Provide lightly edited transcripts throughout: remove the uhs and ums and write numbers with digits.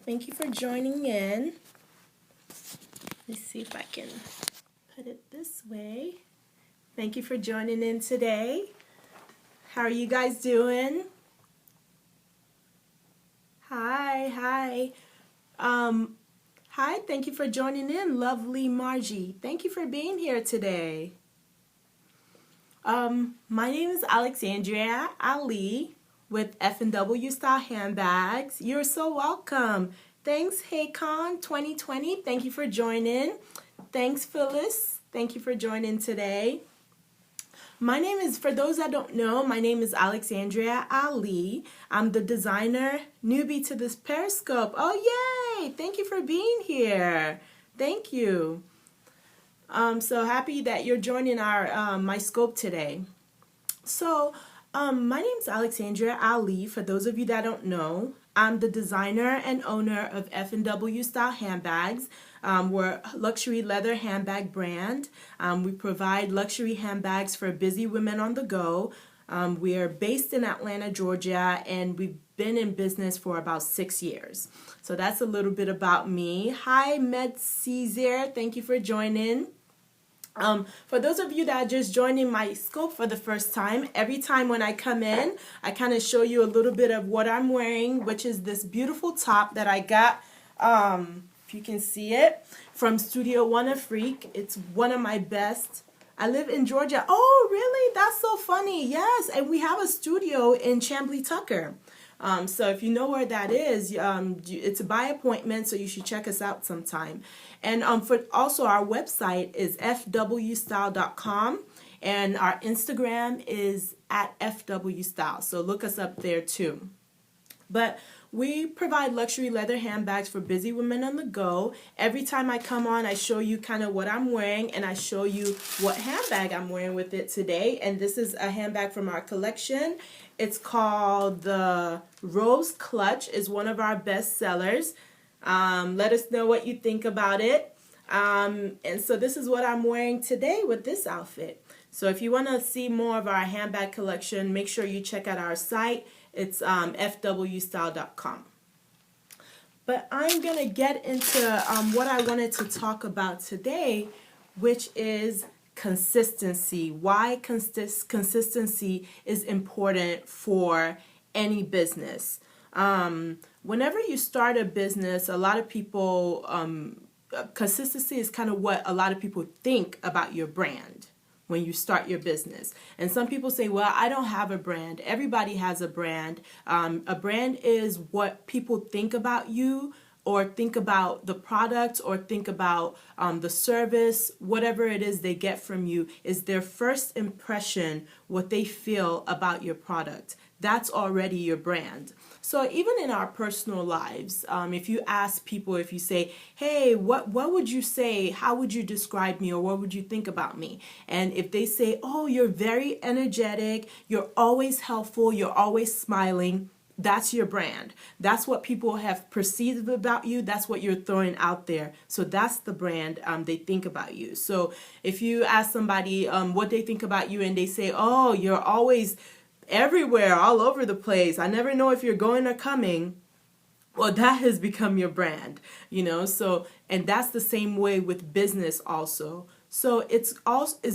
Thank you for joining in. Let's see if I can put it this way. Thank you for joining in today. How are you guys doing? Hi. Hi, thank you for joining in, lovely Margie. Thank you for being here today. My name is Alexandria Ali with F&W Style Handbags. You're so welcome. Thanks, HeyCon 2020. Thank you for joining. Thanks, Phyllis. Thank you for joining today. My name is, for those that don't know, my name is Alexandria Ali. I'm the designer, newbie to this Periscope. Oh, yay! Thank you for being here. Thank you. I'm so happy that you're joining our my scope today. So, my name is Alexandria Ali. For those of you that don't know, I'm the designer and owner of F&W Style Handbags. We're a luxury leather handbag brand. We provide luxury handbags for busy women on the go. We are based in Atlanta, Georgia, and we've been in business for about 6 years. So that's a little bit about me. Hi, Med Caesar. Thank you for joining. For those of you that are just joining my scope for the first time, every time when I come in, I kind of show you a little bit of what I'm wearing, which is this beautiful top that I got, if you can see it, from Studio One of Freak. It's one of my best. I live in Georgia. Oh, really? That's so funny. Yes, and we have a studio in Chamblee, Tucker. So if you know where that is, it's by appointment, so you should check us out sometime. And for also our website is fwstyle.com, and our Instagram is at fwstyle. So look us up there too. But we provide luxury leather handbags for busy women on the go. Every time I come on, I show you kind of what I'm wearing, and I show you what handbag I'm wearing with it today. And this is a handbag from our collection. It's called the Rose Clutch. It's one of our best sellers. Let us know what you think about it. And so this is what I'm wearing today with this outfit. So if you want to see more of our handbag collection, make sure you check out our site. It's fwstyle.com. But I'm going to get into what I wanted to talk about today, which is consistency. Why consistency is important for any business. Whenever you start a business, a lot of people, consistency is kind of what a lot of people think about your brand when you start your business. And some people say, well, I don't have a brand. Everybody has a brand. A brand is what people think about you, or think about the product, or think about the service, whatever it is they get from you is their first impression, what they feel about your product. That's already your brand. So even in our personal lives, if you ask people, if you say, hey, what would you say, how would you describe me, or what would you think about me? And if they say, oh, you're very energetic, you're always helpful, you're always smiling, that's your brand. That's what people have perceived about you. That's what you're throwing out there. So that's the brand they think about you. So if you ask somebody what they think about you, and they say, oh, you're always everywhere, all over the place, I never know if you're going or coming, well, that has become your brand, so, and that's the same way with business also. So it's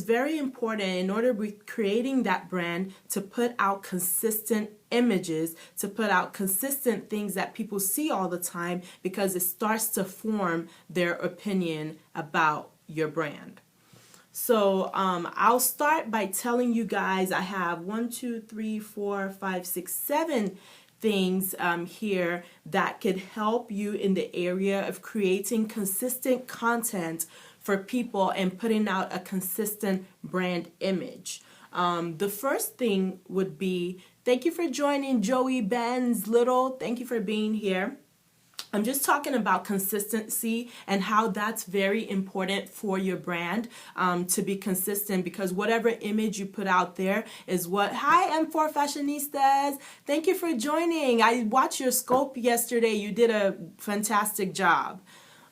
very important, in order with creating that brand, to put out consistent images, to put out consistent things that people see all the time, because it starts to form their opinion about your brand. So I'll start by telling you guys I have 1, 2, 3, 4, 5, 6, 7 things here that could help you in the area of creating consistent content for people and putting out a consistent brand image. The first thing would be, thank you for joining, Joey Benz Little. Thank you for being here. I'm just talking about consistency and how that's very important for your brand, to be consistent, because whatever image you put out there is what, hi M4 Fashionistas, thank you for joining. I watched your scope yesterday. You did a fantastic job.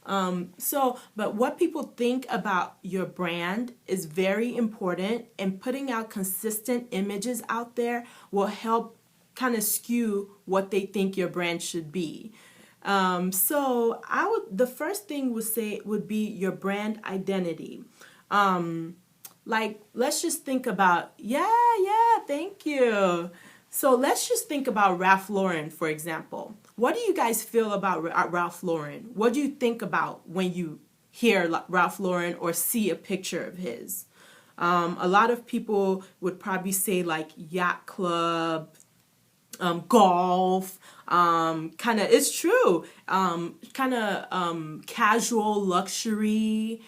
But what people think about your brand is very important, and putting out consistent images out there will help kind of skew what they think your brand should be. The first thing would be your brand identity. Like, let's just think about, yeah, thank you. So let's just think about Ralph Lauren, for example. What do you guys feel about Ralph Lauren? What do you think about when you hear Ralph Lauren or see a picture of his? A lot of people would probably say like yacht club, golf, kind of, it's true, kind of casual luxury,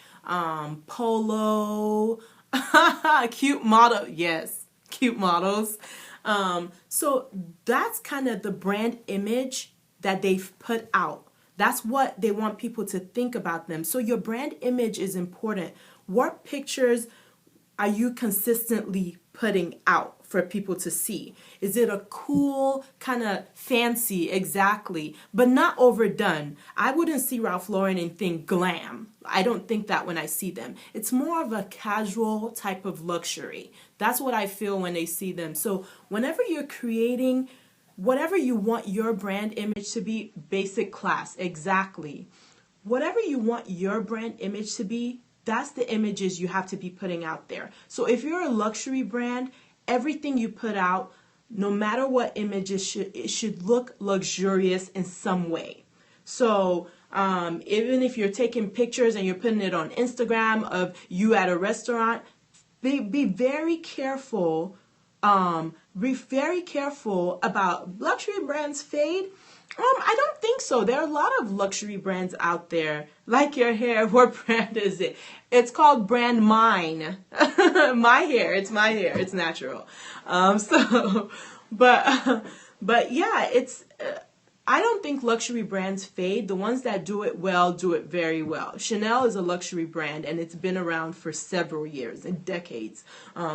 polo, cute model, yes, cute models. So that's kind of the brand image that they've put out. That's what they want people to think about them. So your brand image is important. What pictures are you consistently putting out for people to see? Is it a cool, kind of fancy, exactly, but not overdone? I wouldn't see Ralph Lauren and think glam. I don't think that when I see them. It's more of a casual type of luxury. That's what I feel when I see them. So whenever you're creating whatever you want your brand image to be, basic class, exactly. Whatever you want your brand image to be, that's the images you have to be putting out there. So if you're a luxury brand, everything you put out, no matter what images, it should look luxurious in some way. So even if you're taking pictures and you're putting it on Instagram of you at a restaurant, be very careful. Be very careful about luxury brands fade. I don't think so. There are a lot of luxury brands out there. Like your hair, what brand is it? It's called Brand Mine. My hair, it's my hair. It's natural. But yeah, I don't think luxury brands fade. The ones that do it well, do it very well. Chanel is a luxury brand, and it's been around for several years and decades.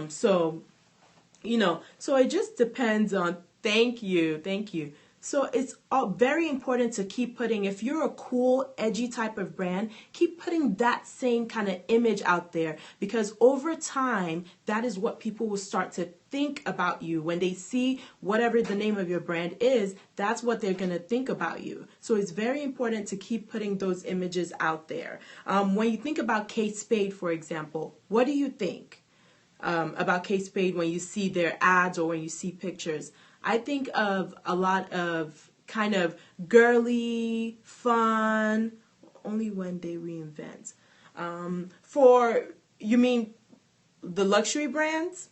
So it just depends on, thank you. So it's very important to keep putting, if you're a cool, edgy type of brand, keep putting that same kind of image out there, because over time, that is what people will start to think about you. When they see whatever the name of your brand is, that's what they're going to think about you. So it's very important to keep putting those images out there. When you think about Kate Spade, for example, what do you think about Kate Spade when you see their ads or when you see pictures? I think of a lot of kind of girly, fun, only when they reinvent. You mean the luxury brands?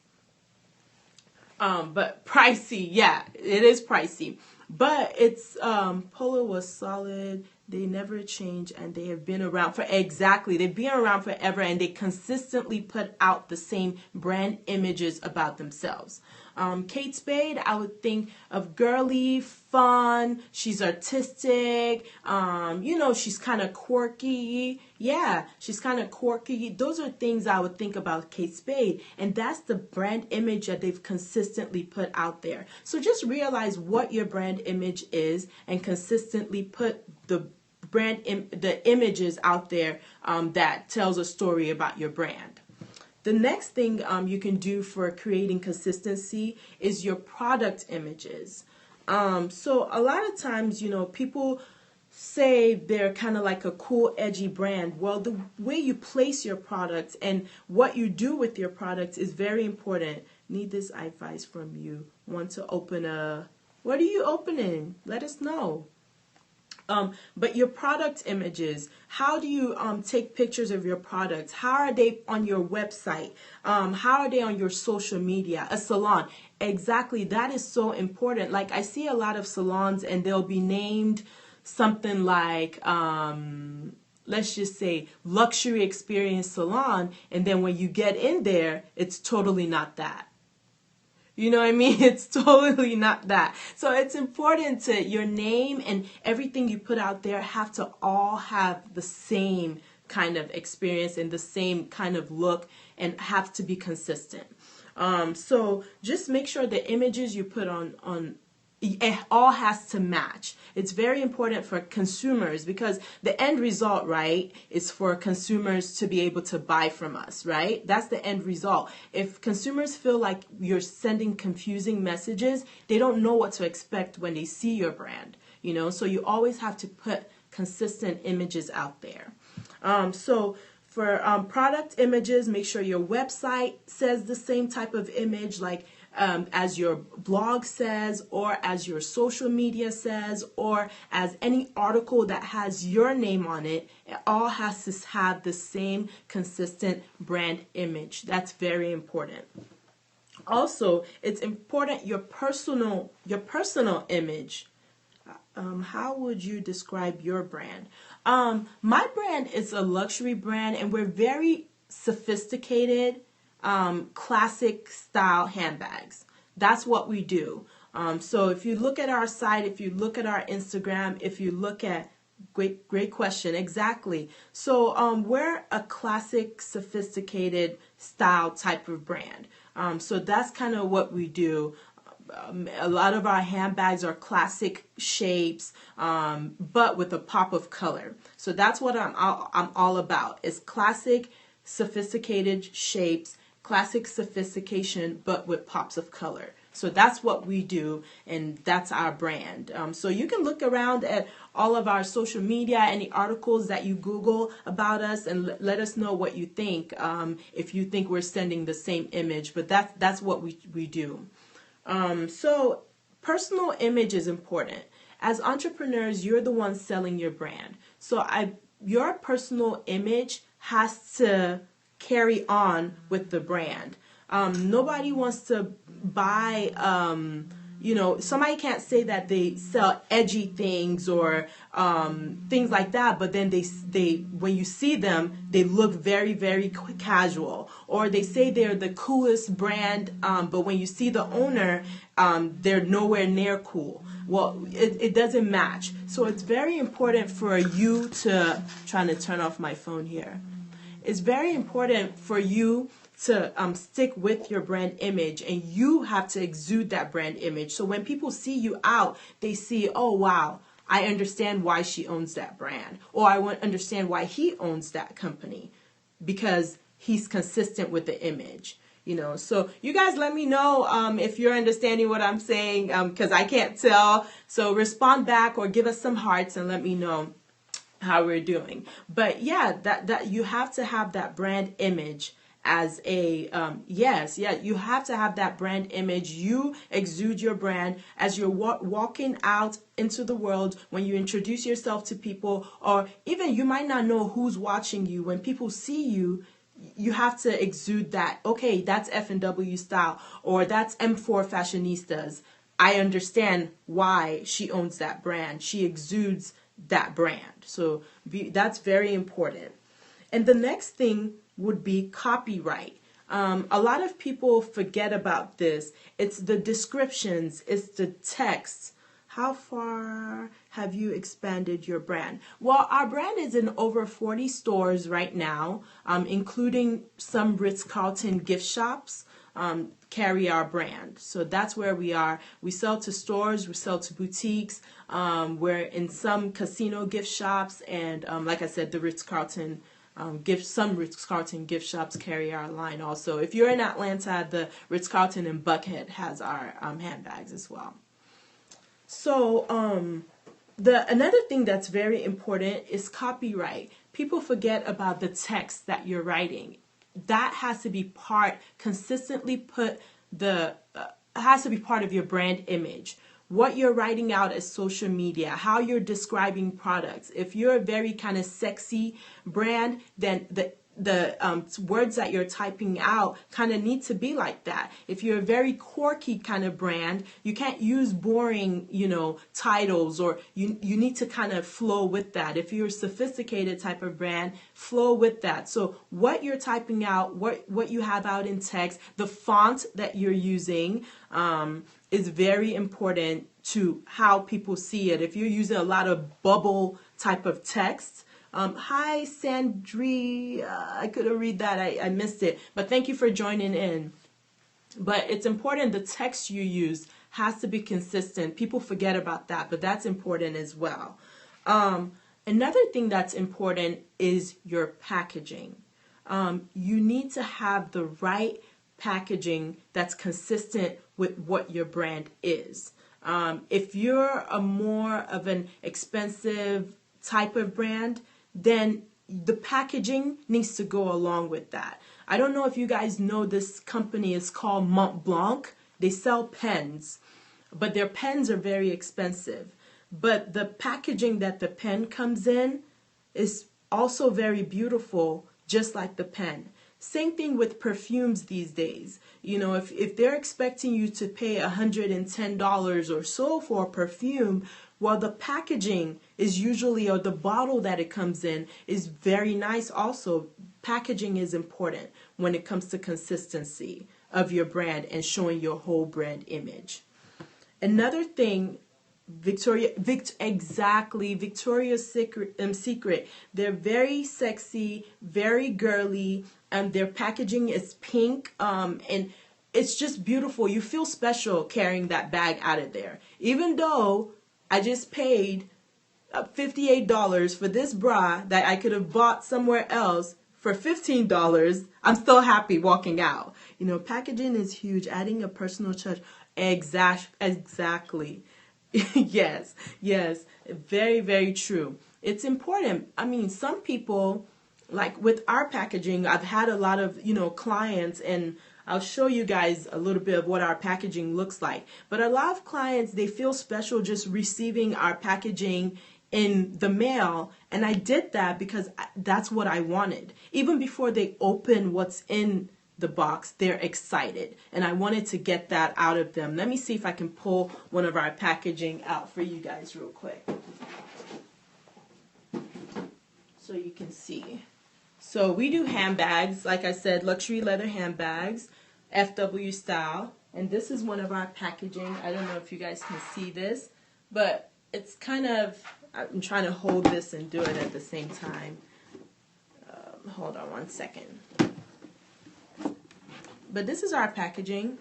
But pricey, yeah, it is pricey. But it's, Polo was solid. They never change, and they have been around they've been around forever, and they consistently put out the same brand images about themselves. Kate Spade, I would think of girly, fun, she's artistic, she's kind of quirky. Yeah, she's kind of quirky. Those are things I would think about Kate Spade, and that's the brand image that they've consistently put out there. So just realize what your brand image is and consistently put the images out there that tells a story about your brand. The next thing you can do for creating consistency is your product images. So a lot of times, people say they're kind of like a cool, edgy brand. Well, the way you place your products and what you do with your products is very important. Need this advice from you. Want to open what are you opening? Let us know. But your product images, how do you take pictures of your products? How are they on your website? How are they on your social media? A salon, exactly, that is so important. Like, I see a lot of salons and they'll be named something like, let's just say, Luxury Experience Salon, and then when you get in there, it's totally not that. You know what I mean? It's totally not that. So it's important to your name and everything you put out there have to all have the same kind of experience and the same kind of look and have to be consistent. So just make sure the images you put on it all has to match. It's very important for consumers because the end result, right, is for consumers to be able to buy from us, right? That's the end result. If consumers feel like you're sending confusing messages, they don't know what to expect when they see your brand. So you always have to put consistent images out there. So for product images, make sure your website says the same type of image, like as your blog says, or as your social media says, or as any article that has your name on it. It all has to have the same consistent brand image. That's very important. Also, it's important your personal image. How would you describe your brand? My brand is a luxury brand, and we're very sophisticated, classic style handbags. That's what we do. So if you look at our site, if you look at our Instagram, if you look at great question, exactly. So we're a classic, sophisticated style type of brand. So that's kind of what we do. A lot of our handbags are classic shapes, but with a pop of color. So that's what I'm all about. Is classic, sophisticated shapes, classic sophistication, but with pops of color. So that's what we do, and that's our brand. So you can look around at all of our social media, any articles that you Google about us, and let us know what you think, if you think we're sending the same image. But that's what we do. So personal image is important. As entrepreneurs, you're the one selling your brand. So your personal image has to carry on with the brand. Nobody wants to buy, somebody can't say that they sell edgy things or things like that, but then they when you see them, they look very, very casual. Or they say they're the coolest brand, but when you see the owner, they're nowhere near cool. Well, it doesn't match. So it's very important for you to, trying to turn off my phone here. It's very important for you to stick with your brand image, and you have to exude that brand image. So when people see you out, they see, oh, wow, I understand why she owns that brand, or I want to understand why he owns that company, because he's consistent with the image. So you guys let me know if you're understanding what I'm saying, because I can't tell. So respond back or give us some hearts and let me know how we're doing. But yeah, that you have to have that brand image as a you have to have that brand image. You exude your brand as you're walking out into the world, when you introduce yourself to people, or even you might not know who's watching you. When people see you, you have to exude that, okay, that's F&W Style, or that's M4 Fashionistas. I understand why she owns that brand. She exudes that brand. So that's very important. And the next thing would be copyright. A lot of people forget about this. It's the descriptions, it's the text. How far have you expanded your brand? Well, our brand is in over 40 stores right now, including some Ritz-Carlton gift shops carry our brand. So that's where we are. We sell to stores, we sell to boutiques, we're in some casino gift shops, and like I said, the Ritz-Carlton some Ritz-Carlton gift shops carry our line also. If you're in Atlanta, the Ritz-Carlton in Buckhead has our handbags as well. So another thing that's very important is copyright. People forget about the text that you're writing. That has to be consistently has to be part of your brand image. What you're writing out as social media, how you're describing products. If you're a very kind of sexy brand, then the words that you're typing out kind of need to be like that. If you're a very quirky kind of brand, you can't use boring, titles, or you need to kind of flow with that. If you're a sophisticated type of brand, flow with that. So what you're typing out, what you have out in text, the font that you're using, is very important to how people see it. If you're using a lot of bubble type of text, hi Sandri, I couldn't read that, I missed it, but thank you for joining in. But it's important the text you use has to be consistent. People forget about that, but that's important as well. Another thing that's important is your packaging. You need to have the right packaging that's consistent with what your brand is. If you're a more of an expensive type of brand, then the packaging needs to go along with that. I don't know if you guys know, this company is called Mont Blanc. They sell pens, but their pens are very expensive. But the packaging that the pen comes in is also very beautiful, just like the pen. Same thing with perfumes these days. You know, if they're expecting you to pay $110 or so for a perfume, well, the packaging is usually, or the bottle that it comes in is very nice also. Packaging is important when it comes to consistency of your brand and showing your whole brand image. Another thing, Victoria's Secret. They're very sexy, very girly, and their packaging is pink, and it's just beautiful. You feel special carrying that bag out of there. Even though I just paid $58 for this bra that I could have bought somewhere else for $15, I'm still happy walking out. You know, packaging is huge. Adding a personal touch. Exactly. Yes, very, very true. It's important. I mean, some people, like with our packaging, I've had a lot of, clients, and I'll show you guys a little bit of what our packaging looks like. But a lot of clients, they feel special just receiving our packaging in the mail, and I did that because that's what I wanted. Even before they open what's in the box, they're excited, and I wanted to get that out of them. Let me see if I can pull one of our packaging out for you guys real quick so you can see. So we do handbags, like I said, luxury leather handbags, FW style, and this is one of our packaging. I don't know if you guys can see this, but it's kind of, I'm trying to hold this and do it at the same time. Hold on one second. But this is our packaging,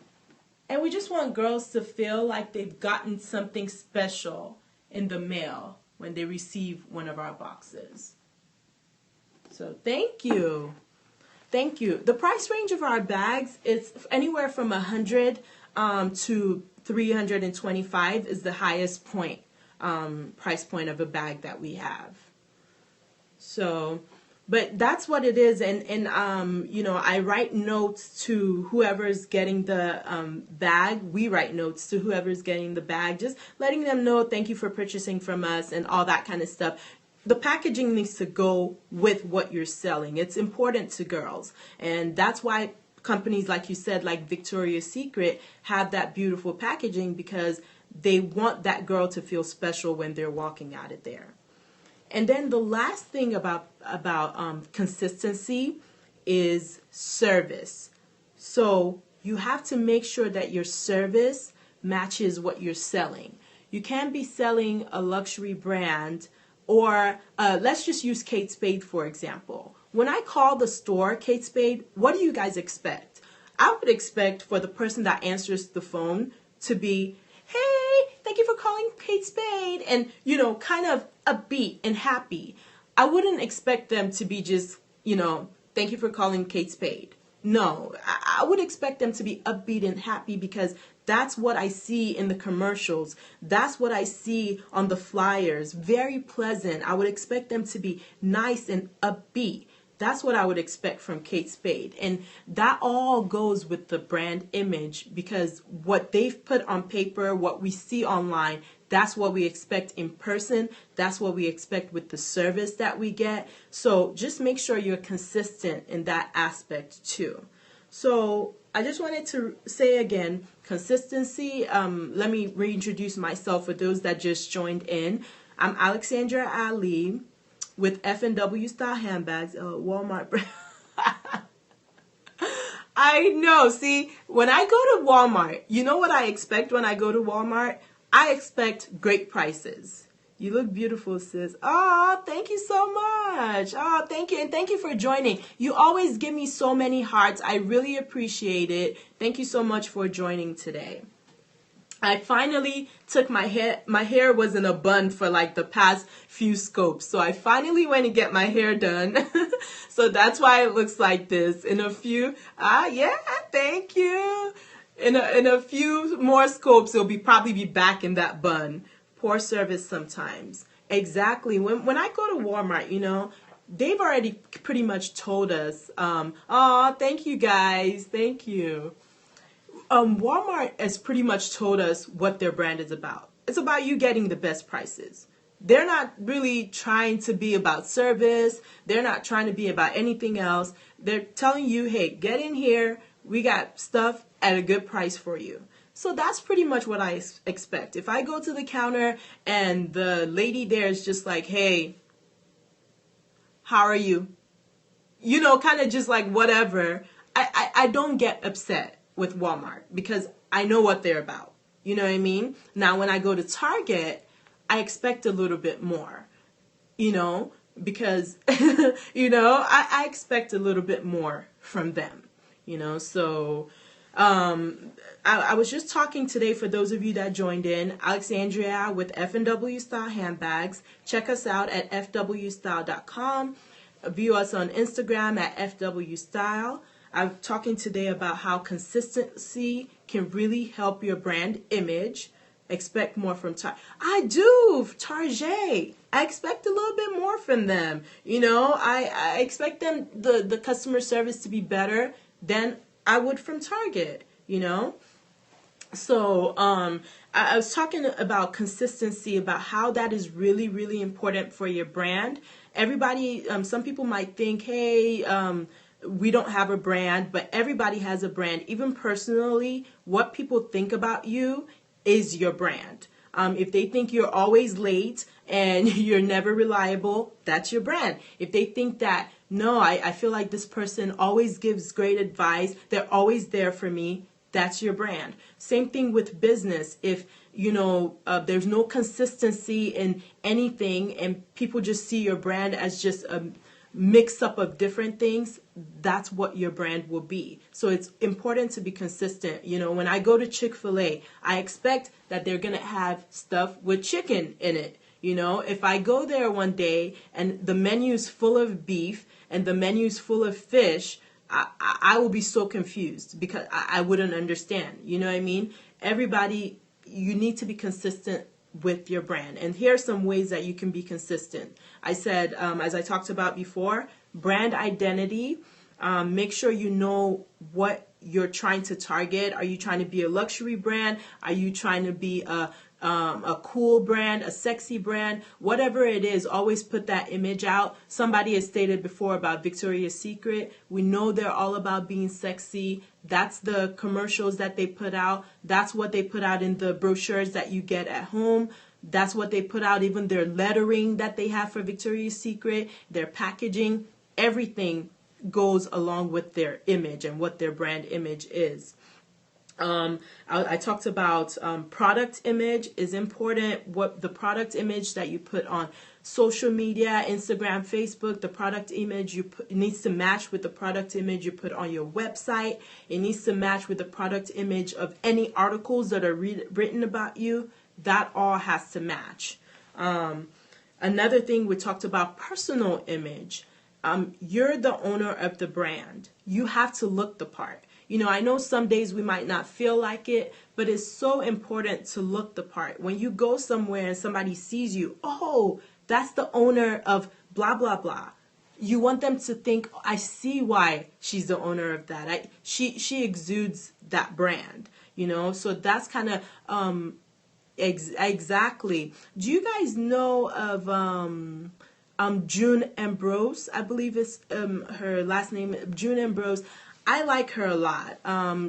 and we just want girls to feel like they've gotten something special in the mail when they receive one of our boxes. So thank you. The price range of our bags is anywhere from $100 to $325 is the highest price point of a bag that we have. So, but that's what it is, and I write notes to whoever's getting the bag. We write notes to whoever's getting the bag, just letting them know thank you for purchasing from us and all that kind of stuff. The packaging needs to go with what you're selling. It's important to girls, and that's why companies, like you said, like Victoria's Secret, have that beautiful packaging, because they want that girl to feel special when they're walking out of there. And then the last thing about consistency is service. So you have to make sure that your service matches what you're selling. You can't be selling a luxury brand, or let's just use Kate Spade for example. When I call the store Kate Spade, what do you guys expect? I would expect for the person that answers the phone to be, hey, thank you for calling Kate Spade, and kind of upbeat and happy. I wouldn't expect them to be just, thank you for calling Kate Spade. No, I would expect them to be upbeat and happy, because that's what I see in the commercials. That's what I see on the flyers. Very pleasant. I would expect them to be nice and upbeat. That's what I would expect from Kate Spade. And that all goes with the brand image, because what they've put on paper, what we see online, that's what we expect in person. That's what we expect with the service that we get. So just make sure you're consistent in that aspect too. So I just wanted to say again, consistency. Let me reintroduce myself for those that just joined in. I'm Alexandra Ali with F&W Style Handbags, Walmart brand. I know, see, when I go to Walmart, you know what I expect when I go to Walmart? I expect great prices. You look beautiful, sis. Oh, thank you so much. Oh, thank you. And thank you for joining. You always give me so many hearts. I really appreciate it. Thank you so much for joining today. I finally took my hair was in a bun for like the past few scopes. So I finally went to get my hair done. So that's why it looks like this. In a few, yeah, thank you. in a few more scopes, it'll probably be back in that bun. Poor service sometimes. Exactly. When I go to Walmart, they've already pretty much told us, oh, thank you guys, thank you. Walmart has pretty much told us what their brand is about. It's about you getting the best prices. They're not really trying to be about service. They're not trying to be about anything else. They're telling you, hey, get in here. We got stuff at a good price for you. So that's pretty much what I expect. If I go to the counter and the lady there is just like, hey, how are you? Kind of just like whatever. I don't get upset with Walmart because I know what they're about. You know what I mean? Now, when I go to Target, I expect a little bit more, because, I expect a little bit more from them, so I was just talking today, for those of you that joined in, Alexandria with F&W Style Handbags. Check us out at fwstyle.com. View us on Instagram at fwstyle. I'm talking today about how consistency can really help your brand image. Expect more from Target. I do, Target. I expect a little bit more from them. I expect them, the customer service to be better than I would from Target, So I was talking about consistency, about how that is really, really important for your brand. Everybody, some people might think, hey, we don't have a brand, but everybody has a brand. Even personally, what people think about you is your brand. If they think you're always late and you're never reliable, that's your brand. If they think that, no, I feel like this person always gives great advice, they're always there for me, that's your brand. Same thing with business. If, there's no consistency in anything and people just see your brand as just a mix up of different things, that's what your brand will be. So it's important to be consistent. When I go to Chick-fil-A, I expect that they're going to have stuff with chicken in it. If I go there one day and the menu's full of beef and the menu's full of fish, I will be so confused because I wouldn't understand. You know what I mean? Everybody, you need to be consistent with your brand. And here are some ways that you can be consistent. I said, as I talked about before, brand identity. Make sure you know what you're trying to target. Are you trying to be a luxury brand? Are you trying to be a cool brand, a sexy brand? Whatever it is, always put that image out. Somebody has stated before about Victoria's Secret. We know they're all about being sexy. That's the commercials that they put out. That's what they put out in the brochures that you get at home. That's what they put out, even their lettering that they have for Victoria's Secret, their packaging, everything goes along with their image and what their brand image is. I talked about product image is important. What the product image that you put on social media, Instagram, Facebook, the product image it needs to match with the product image you put on your website. It needs to match with the product image of any articles that are written about you. That all has to match. Another thing we talked about, personal image. You're the owner of the brand. You have to look the part. I know some days we might not feel like it, but it's so important to look the part. When you go somewhere and somebody sees you, oh, that's the owner of blah, blah, blah. You want them to think, I see why she's the owner of that. She exudes that brand, So that's kind of exactly. Do you guys know of June Ambrose? I believe it's her last name, June Ambrose. I like her a lot.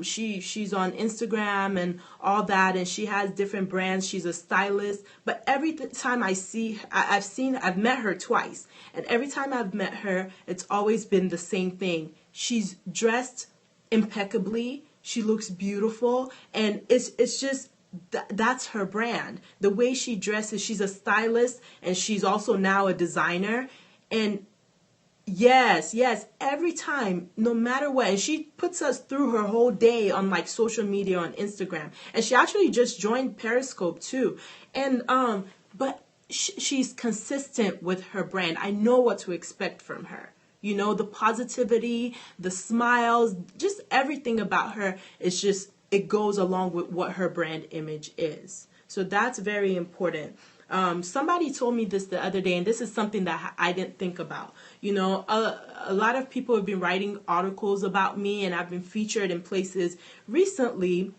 She's on Instagram and all that, and she has different brands. She's a stylist, but every time I've met her twice, and every time I've met her, it's always been the same thing. She's dressed impeccably. She looks beautiful, and it's just that's her brand. The way she dresses, she's a stylist, and she's also now a designer, and yes, every time, no matter what. And she puts us through her whole day on like social media, on Instagram. And she actually just joined Periscope too. And but she's consistent with her brand. I know what to expect from her. The positivity, the smiles, just everything about her is just it goes along with what her brand image is. So that's very important. Somebody told me this the other day, and this is something that I didn't think about. You know, a lot of people have been writing articles about me, and I've been featured in places recently.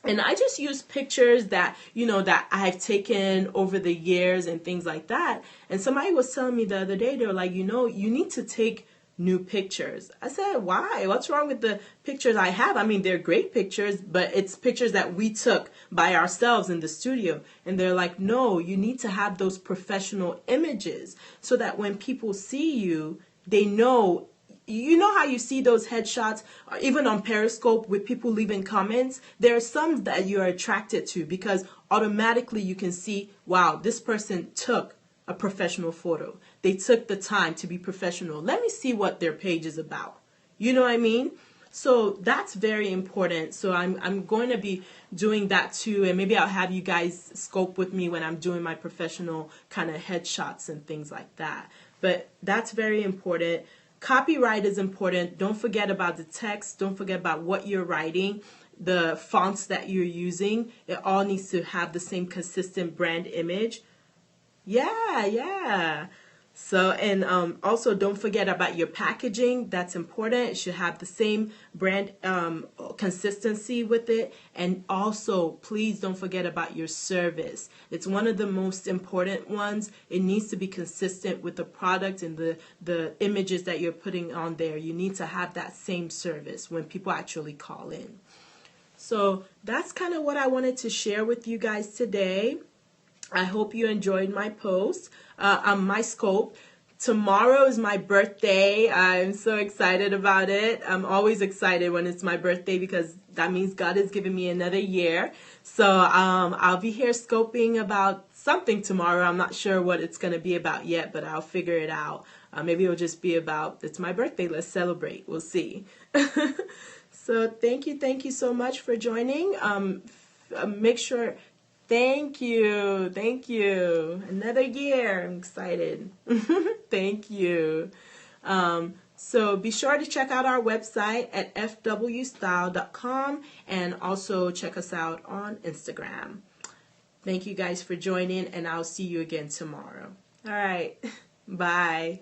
And I just use pictures that, you know, that I've taken over the years and things like that. And somebody was telling me the other day, they were like, you know, you need to take new pictures. I said, why? What's wrong with the pictures I have? I mean, they're great pictures, but it's pictures that we took by ourselves in the studio. And they're like, no, you need to have those professional images so that when people see you, they know. You know how you see those headshots, even on Periscope with people leaving comments? There are some that you're attracted to because automatically you can see, wow, this person took a professional photo. They took the time to be professional. Let me see what their page is about. You know what I mean? So that's very important. So I'm going to be doing that too. And maybe I'll have you guys scope with me when I'm doing my professional kind of headshots and things like that. But that's very important. Copyright is important. Don't forget about the text. Don't forget about what you're writing, the fonts that you're using. It all needs to have the same consistent brand image. Yeah. So, and also don't forget about your packaging. That's important. It should have the same brand consistency with it. And also, please don't forget about your service. It's one of the most important ones. It needs to be consistent with the product and the images that you're putting on there. You need to have that same service when people actually call in. So that's kind of what I wanted to share with you guys today. I hope you enjoyed my post on my scope. Tomorrow is my birthday. I'm so excited about it. I'm always excited when it's my birthday because that means God has given me another year. So I'll be here scoping about something tomorrow. I'm not sure what it's going to be about yet, but I'll figure it out. Maybe it'll just be about, it's my birthday, let's celebrate. We'll see. So thank you so much for joining. Make sure... Thank you. Another year. I'm excited. Thank you. So be sure to check out our website at fwstyle.com and also check us out on Instagram. Thank you guys for joining, and I'll see you again tomorrow. All right. Bye.